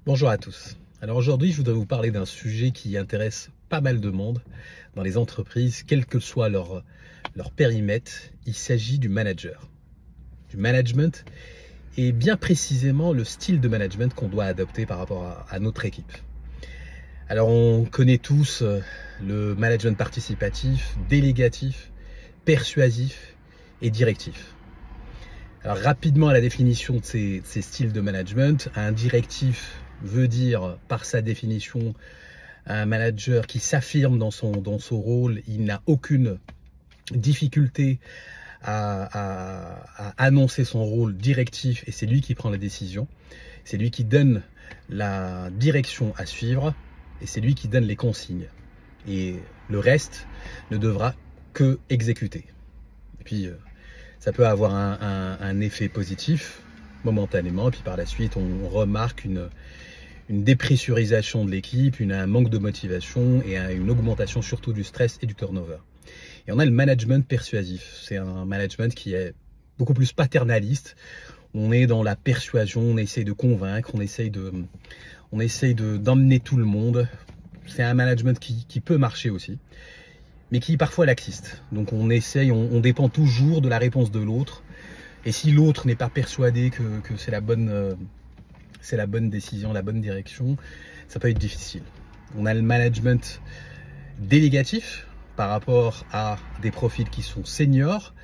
Bonjour à tous. Alors aujourd'hui, je voudrais vous parler d'un sujet qui intéresse pas mal de monde dans les entreprises, quel que soit leur périmètre. Il s'agit du manager, du management et bien précisément le style de management qu'on doit adopter par rapport à notre équipe. Alors on connaît tous le management participatif, délégatif, persuasif et directif. Alors rapidement à la définition de ces styles de management, un directif veut dire par sa définition un manager qui s'affirme dans son rôle, il n'a aucune difficulté à annoncer son rôle directif et c'est lui qui prend la décision, c'est lui qui donne la direction à suivre et c'est lui qui donne les consignes. Et le reste ne devra que exécuter. Et puis ça peut avoir un effet positif momentanément, et puis par la suite on remarque une dépressurisation de l'équipe, un manque de motivation et une augmentation surtout du stress et du turnover. Et on a le management persuasif. C'est un management qui est beaucoup plus paternaliste. On est dans la persuasion, on essaye de convaincre, on essaye d'emmener tout le monde. C'est un management qui peut marcher aussi, mais qui est parfois laxiste. Donc on essaye, on dépend toujours de la réponse de l'autre. Et si l'autre n'est pas persuadé que c'est la bonne décision, la bonne direction, ça peut être difficile. On a le management délégatif par rapport à des profils qui sont seniors,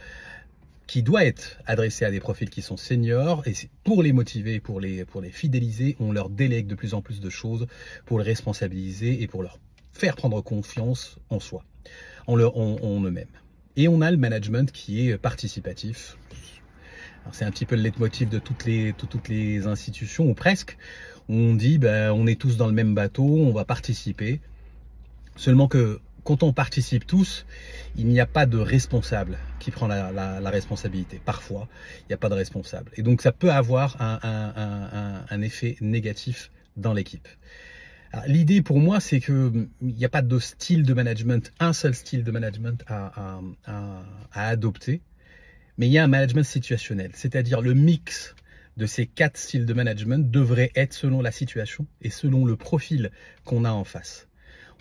qui doit être adressé à des profils qui sont seniors, et pour les motiver, pour les fidéliser, on leur délègue de plus en plus de choses pour les responsabiliser et pour leur faire prendre confiance en soi, en eux-mêmes. Et on a le management qui est participatif. C'est un petit peu le leitmotiv de toutes les institutions, ou presque. On dit, on est tous dans le même bateau, on va participer. Seulement que quand on participe tous, il n'y a pas de responsable qui prend la responsabilité. Parfois, il n'y a pas de responsable. Et donc, ça peut avoir un effet négatif dans l'équipe. L'idée pour moi, c'est qu'il n'y a pas de style de management, un seul style de management à adopter. Mais il y a un management situationnel, c'est-à-dire le mix de ces 4 styles de management devrait être selon la situation et selon le profil qu'on a en face.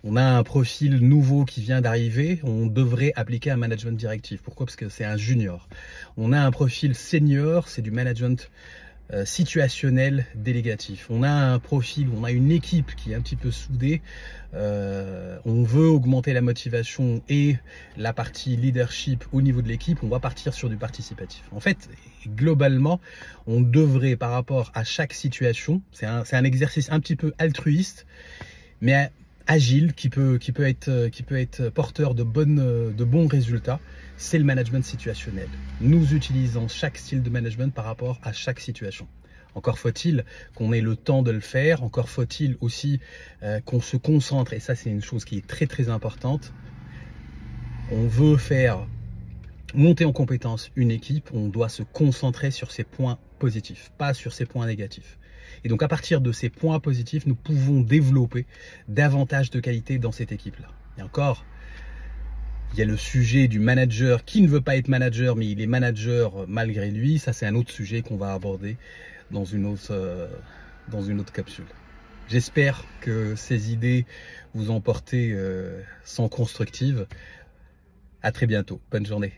On a un profil nouveau qui vient d'arriver, on devrait appliquer un management directif. Pourquoi? Parce que c'est un junior. On a un profil senior, c'est du management situationnel délégatif. On a un profil, on a une équipe qui est un petit peu soudée, on veut augmenter la motivation et la partie leadership au niveau de l'équipe, on va partir sur du participatif. En fait, globalement, on devrait par rapport à chaque situation, c'est un exercice un petit peu altruiste, mais agile, qui peut être porteur de bons résultats. C'est le management situationnel. Nous utilisons chaque style de management par rapport à chaque situation. Encore faut-il qu'on ait le temps de le faire, encore faut-il aussi qu'on se concentre, et ça c'est une chose qui est très très importante. On veut faire monter en compétence une équipe, on doit se concentrer sur ses points positifs, pas sur ses points négatifs. Et donc à partir de ces points positifs, nous pouvons développer davantage de qualité dans cette équipe-là. Et encore, il y a le sujet du manager qui ne veut pas être manager, mais il est manager malgré lui. Ça, c'est un autre sujet qu'on va aborder dans une autre capsule. J'espère que ces idées vous ont porté sont constructives. À très bientôt. Bonne journée.